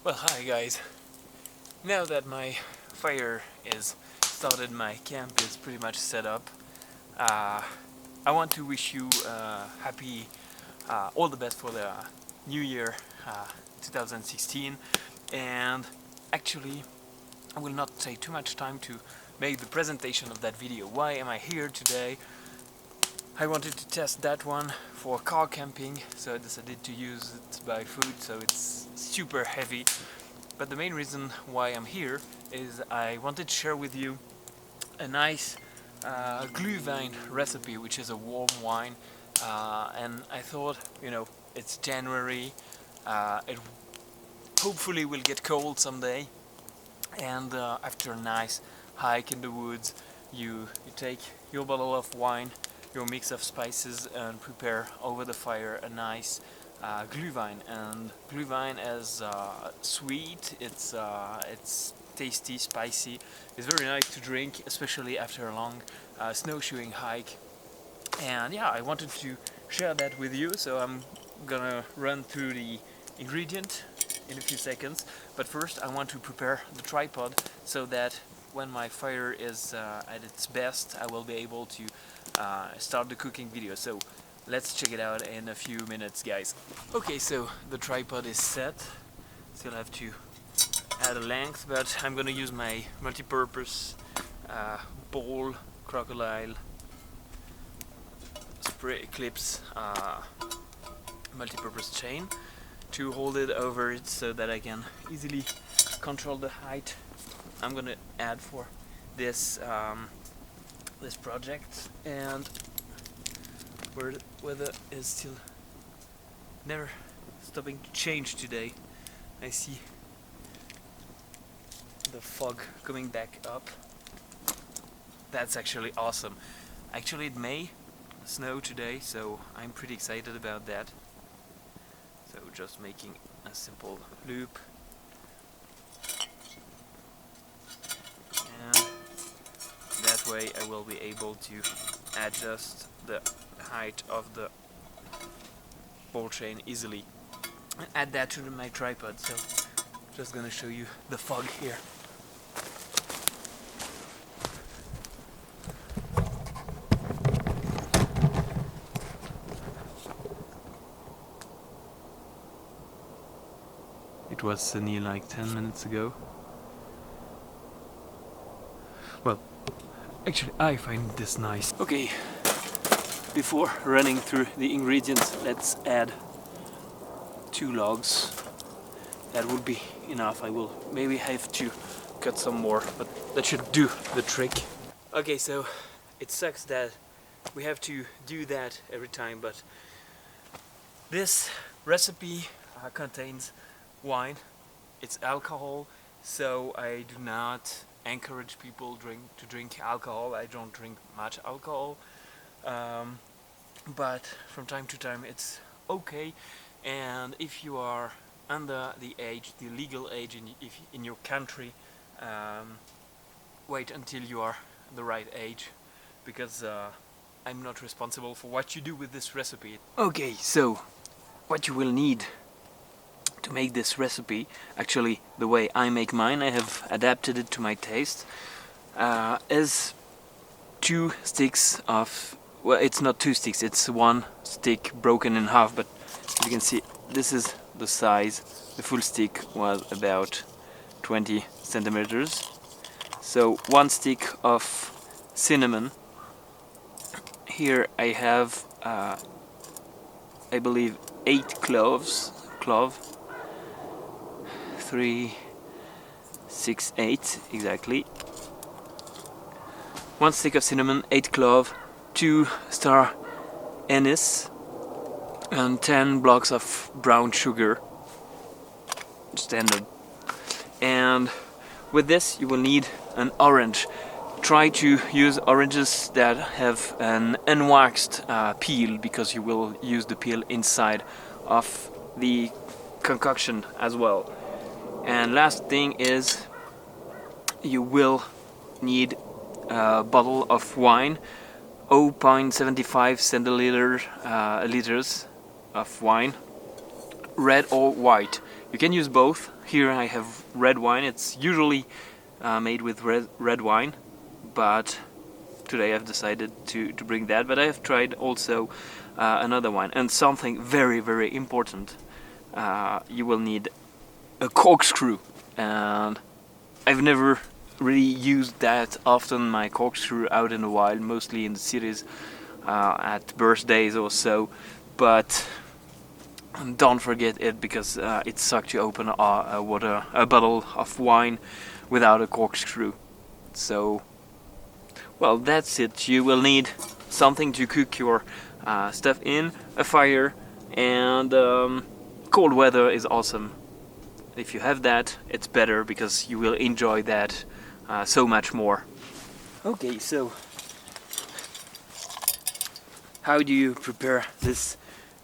Well, hi guys. Now that my fire is started, my camp is pretty much set up. I want to wish you happy, all the best for the new year, 2016. And actually, I will not take too much time to make the presentation of that video. Why am I here today? I wanted to test that one for car camping, so I decided to use it by foot, so it's super heavy. But the main reason why I'm here is I wanted to share with you a nice Glühwein recipe, which is a warm wine. And I thought, it's January, it hopefully will get cold someday, and after a nice hike in the woods, you take your bottle of wine, your mix of spices, and prepare over the fire a nice Glühwein. And Glühwein is sweet, it's tasty, spicy, it's very nice to drink, especially after a long snowshoeing hike. And yeah, I wanted to share that with you, so I'm gonna run through the ingredient in a few seconds. But first I want to prepare the tripod so that when my fire is at its best, I will be able to start the cooking video. So let's check it out in a few minutes, guys. Okay, so the tripod is set. Still have to add a length, but I'm gonna use my multi-purpose ball crocodile spray clips multi-purpose chain to hold it over it so that I can easily control the height I'm gonna add for this this project. And weather is still never stopping to change today. I see the fog coming back up. That's actually awesome. Actually, it may snow today, so I'm pretty excited about that. So just making a simple loop, and that way I will be able to adjust the height of the ball chain easily and add that to my tripod. So just gonna show you the fog here. It was sunny like 10 minutes ago. Well, actually I find this nice. Okay, before running through the ingredients, let's add 2 logs. That would be enough. I will maybe have to cut some more, but that should do the trick. Okay, so it sucks that we have to do that every time, but this recipe contains wine. It's alcohol, so I do not encourage people to drink alcohol. I don't drink much alcohol, but from time to time it's okay. And if you are under the legal age in your country, wait until you are the right age, because I'm not responsible for what you do with this recipe. Okay, so what you will need to make this recipe, actually the way I make mine, I have adapted it to my taste, is 2 sticks of, well, it's not 2 sticks, it's 1 stick broken in half, but as you can see, this is the size. The full stick was about 20 centimeters. So 1 stick of cinnamon. Here I have I believe 8 cloves. 3, 6, 8 exactly. 1 stick of cinnamon, 8 clove, 2 star anise, and 10 blocks of brown sugar, standard. And with this you will need an orange. Try to use oranges that have an unwaxed peel, because you will use the peel inside of the concoction as well. And last thing is, you will need a bottle of wine, 0.75 centiliters of wine, red or white. You can use both. Here I have red wine. It's usually made with red wine, but today I've decided to bring that. But I have tried also another wine, and something very, very important. You will need a corkscrew, and I've never really used that often, my corkscrew, out in the wild, mostly in the cities at birthdays or so, but don't forget it, because it sucks to open a bottle of wine without a corkscrew. So, well, that's it. You will need something to cook your stuff in, a fire, and cold weather is awesome. If you have that, it's better, because you will enjoy that so much more. Okay, so how do you prepare this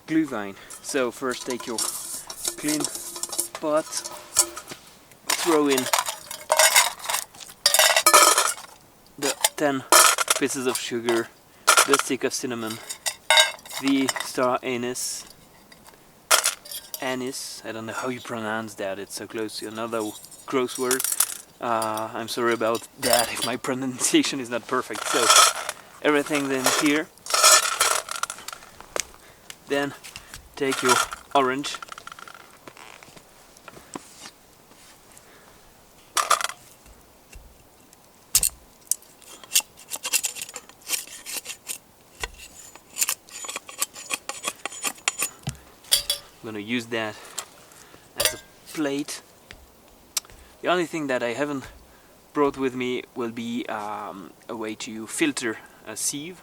Glühwein? So first take your clean pot, throw in the 10 pieces of sugar, the stick of cinnamon, the star anise, I don't know how you pronounce that, it's so close to another gross word. I'm sorry about that if my pronunciation is not perfect. So everything's in here. Then take your orange, I'm gonna use that as a plate. The only thing that I haven't brought with me will be a way to filter a sieve,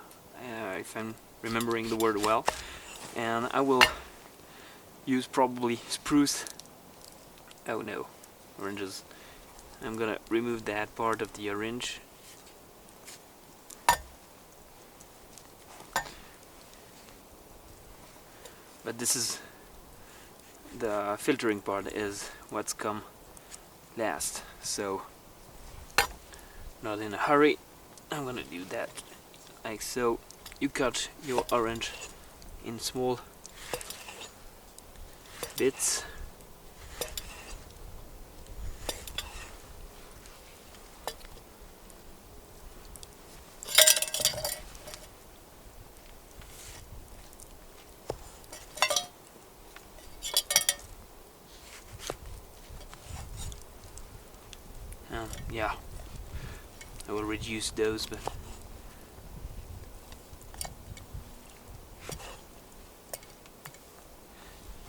if I'm remembering the word well, and I will use probably spruce, oh no, oranges. I'm gonna remove that part of the orange. But this is the filtering part, is what's come last, so not in a hurry. I'm gonna do that like so. You cut your orange in small bits. Yeah, I will reduce those, but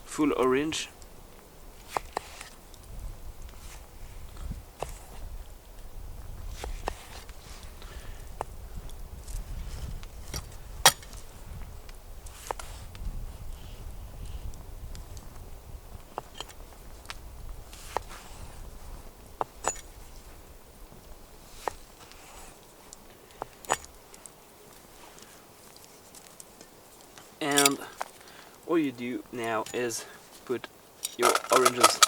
full orange. And all you do now is put your oranges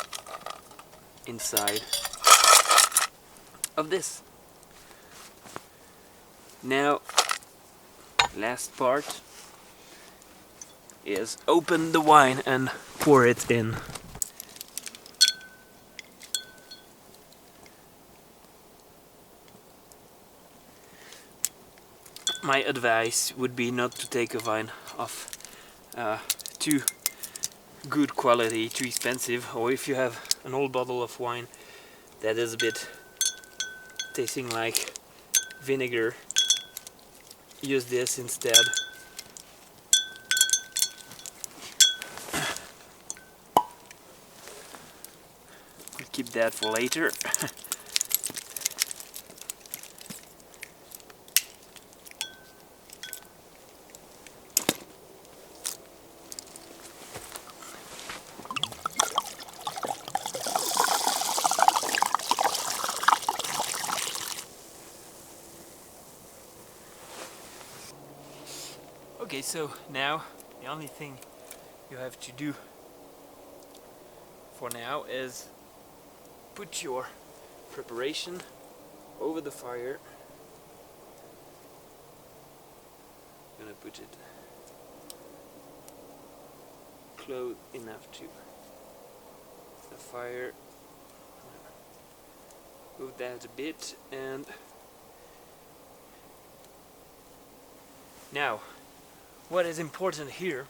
inside of this. Now, last part is open the wine and pour it in. My advice would be not to take a wine of too good quality, too expensive, or if you have an old bottle of wine that is a bit tasting like vinegar, use this instead. We'll keep that for later. Okay, so now the only thing you have to do for now is put your preparation over the fire. I'm gonna put it close enough to the fire, move that a bit, and now what is important here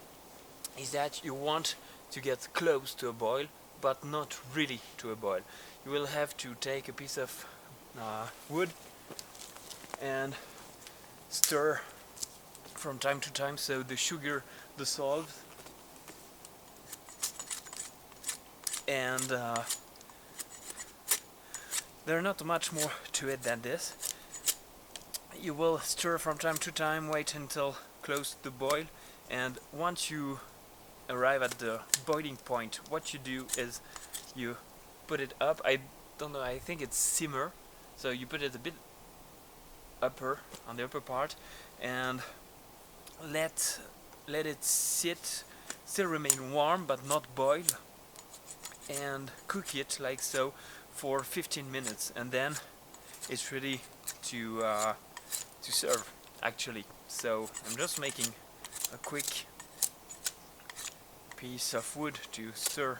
is that you want to get close to a boil, but not really to a boil. You will have to take a piece of wood and stir from time to time so the sugar dissolves, and there's not much more to it than this. You will stir from time to time, wait until close to the boil, and once you arrive at the boiling point, what you do is you put it up. I don't know, I think it's simmer, so you put it a bit upper, on the upper part, and let it sit, still remain warm but not boil, and cook it like so for 15 minutes, and then it's ready to serve actually. So I'm just making a quick piece of wood to stir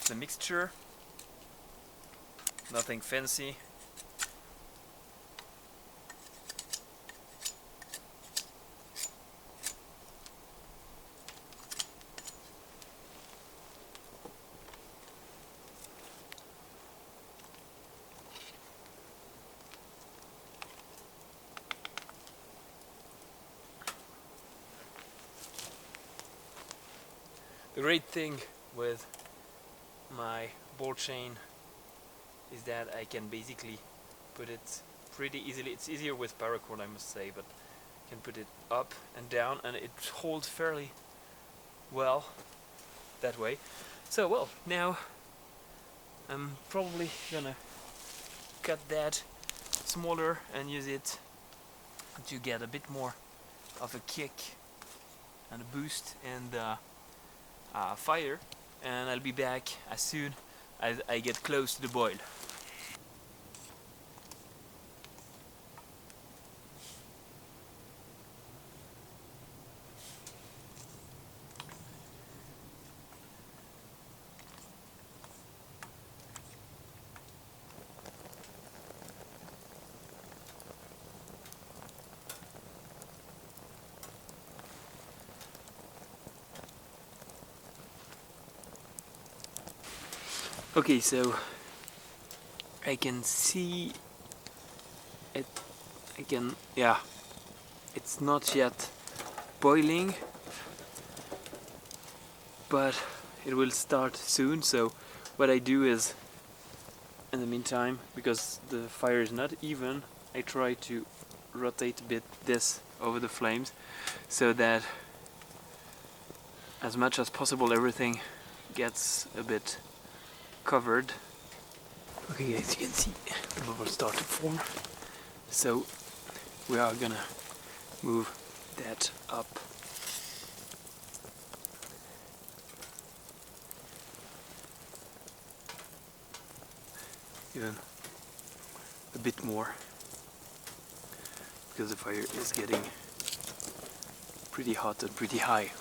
the mixture, nothing fancy. The great thing with my ball chain is that I can basically put it pretty easily. It's easier with paracord, I must say, but I can put it up and down and it holds fairly well that way. So well, now I'm probably gonna cut that smaller and use it to get a bit more of a kick and a boost in the fire, and I'll be back as soon as I get close to the boil. Okay, so I can see it, yeah, it's not yet boiling, but it will start soon. So what I do is, in the meantime, because the fire is not even, I try to rotate a bit this over the flames so that as much as possible everything gets a bit covered. Okay guys, you can see the bubbles start to form, so we are gonna move that up. Even a bit more, because the fire is getting pretty hot and pretty high.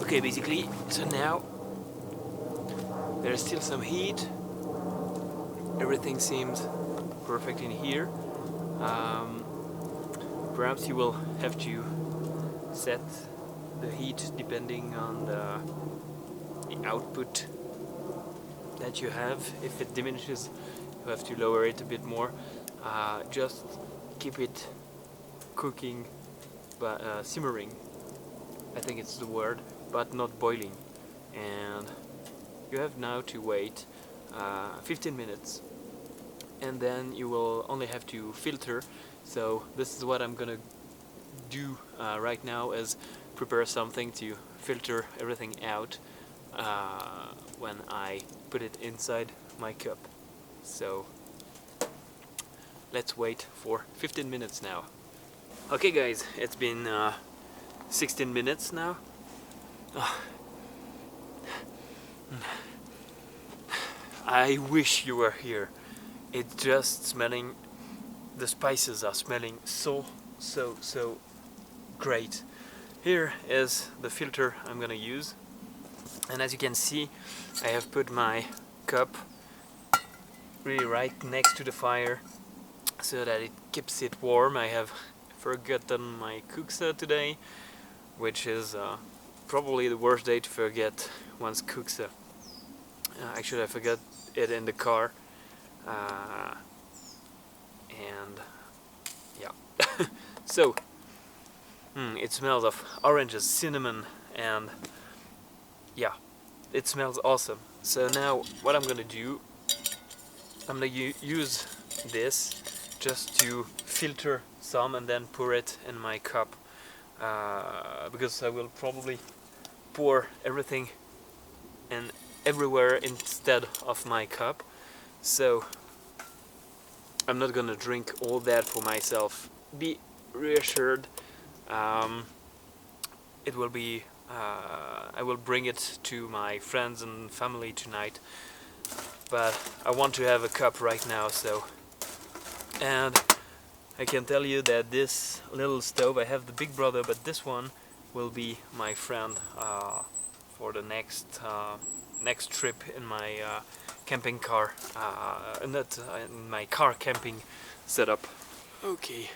Okay, basically, so now there's still some heat. Everything seems perfect in here. Perhaps you will have to set the heat depending on the output that you have. If it diminishes, you have to lower it a bit more. Just keep it cooking, but simmering, I think it's the word, but not boiling. And you have now to wait 15 minutes, and then you will only have to filter. So this is what I'm gonna do right now, is prepare something to filter everything out when I put it inside my cup. So let's wait for 15 minutes now. Okay guys, it's been 16 minutes now. I wish you were here. It's just smelling, the spices are smelling so so great. Here is the filter I'm gonna use, and as you can see, I have put my cup really right next to the fire so that it keeps it warm. I have forgotten my kuksa today, which is probably the worst day to forget one's kuksa. Actually, I forgot it in the car, and yeah. So it smells of oranges, cinnamon, and yeah, it smells awesome. So now what I'm gonna do, I'm gonna use this just to filter some and then pour it in my cup, because I will probably pour everything and everywhere instead of my cup. So I'm not gonna drink all that for myself. Be reassured, it will be I will bring it to my friends and family tonight, but I want to have a cup right now. So, and I can tell you that this little stove, I have the big brother, but this one will be my friend for the next trip in my camping car, not in my car camping setup. Okay.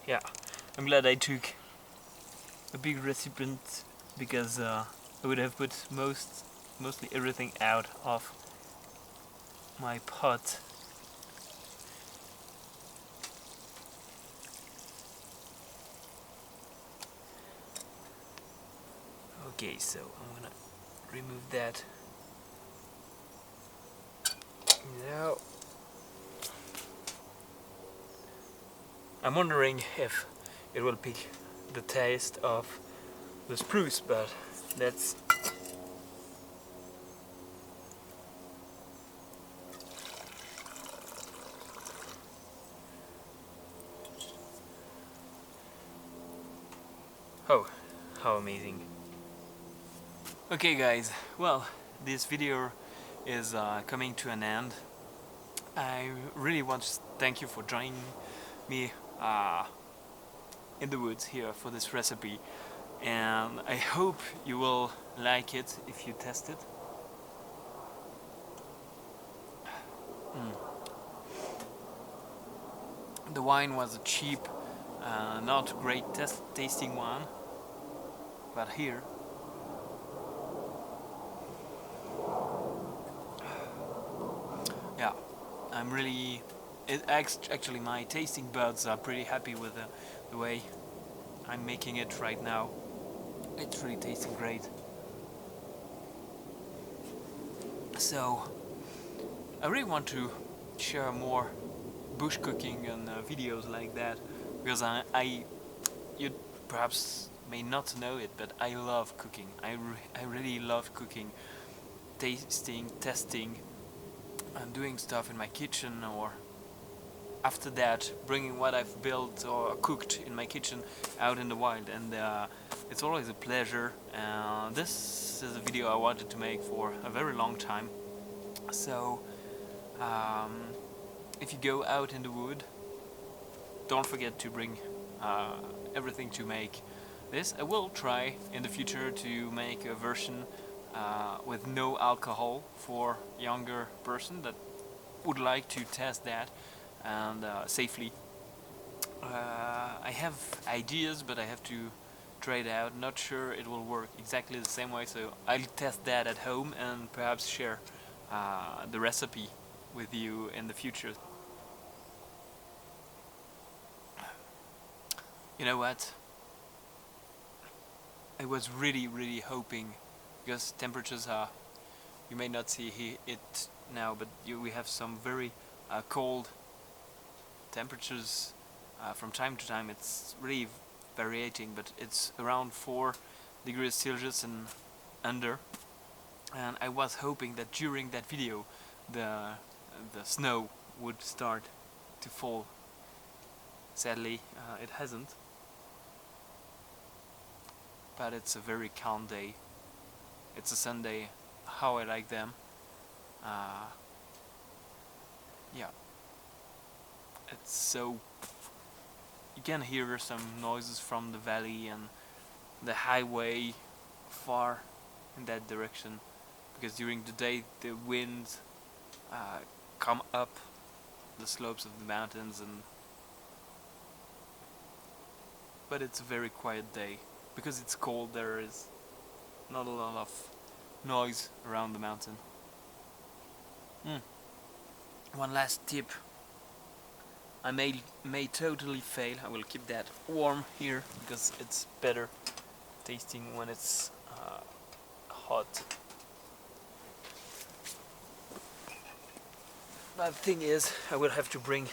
Yeah, I'm glad I took a big recipient, because I would have put mostly everything out of my pot. Okay, so I'm gonna remove that now. I'm wondering if it will pick the taste of the spruce, but that's oh, how amazing. Okay guys, well, this video is coming to an end. I really want to thank you for joining me in the woods here for this recipe, and I hope you will like it if you test it. The wine was a cheap, not great tasting one, but here yeah, I'm really actually my tasting buds are pretty happy with the way I'm making it right now. It's really tasting great. So I really want to share more bush cooking and videos like that, because you perhaps may not know it, but I love cooking. I really love cooking, tasting, testing, and doing stuff in my kitchen, or after that bringing what I've built or cooked in my kitchen out in the wild, and it's always a pleasure. This is a video I wanted to make for a very long time. So if you go out in the wood, don't forget to bring everything to make this. I will try in the future to make a version with no alcohol for younger person that would like to test that and safely. I have ideas, but I have to try it out. Not sure it will work exactly the same way, so I'll test that at home and perhaps share the recipe with you in the future. You know what? I was really hoping, because temperatures are, you may not see it now, but we have some very cold temperatures from time to time. It's really variating, but it's around 4 degrees Celsius and under. And I was hoping that during that video the snow would start to fall. Sadly, it hasn't. But it's a very calm day. It's a Sunday, how I like them. Yeah, it's so, you can hear some noises from the valley and the highway far in that direction, because during the day the winds come up the slopes of the mountains, but it's a very quiet day. Because it's cold, there is not a lot of noise around the mountain. One last tip. I may totally fail. I will keep that warm here because it's better tasting when it's hot. But the thing is, I will have to bring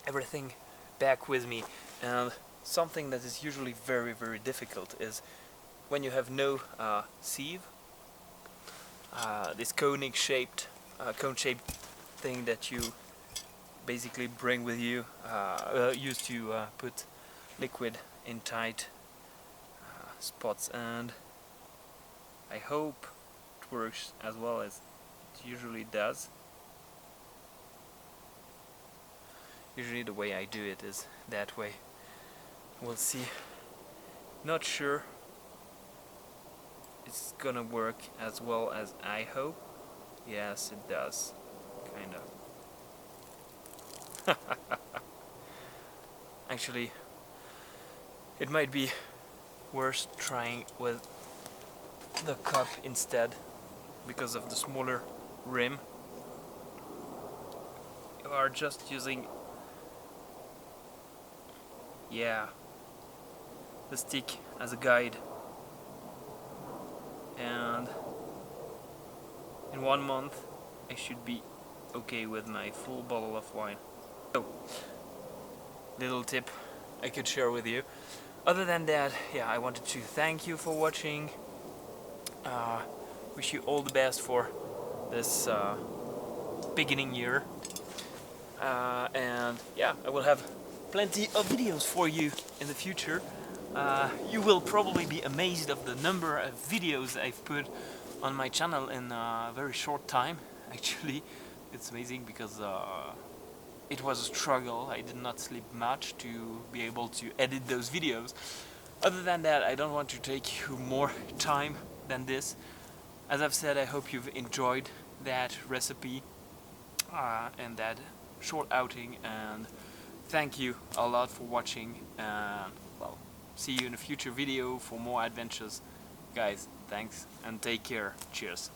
everything back with me, and something that is usually very, very difficult is when you have no sieve, this cone-shaped thing that you basically bring with you, used to put liquid in tight spots, and I hope it works as well as it usually does. Usually the way I do it is that way. We'll see. Not sure it's gonna work as well as I hope. Yes, it does. Kinda. Actually, it might be worth trying with the cup instead, because of the smaller rim. You are just using, yeah, the stick as a guide, and in 1 month I should be okay with my full bottle of wine. So, little tip I could share with you. Other than that, yeah, I wanted to thank you for watching. Wish you all the best for this beginning year, and yeah, I will have plenty of videos for you in the future. You will probably be amazed of the number of videos I've put on my channel in a very short time. Actually, it's amazing because it was a struggle. I did not sleep much to be able to edit those videos. Other than that, I don't want to take you more time than this. As I've said, I hope you've enjoyed that recipe and that short outing, and thank you a lot for watching, and well, see you in a future video for more adventures. Guys, thanks and take care. Cheers.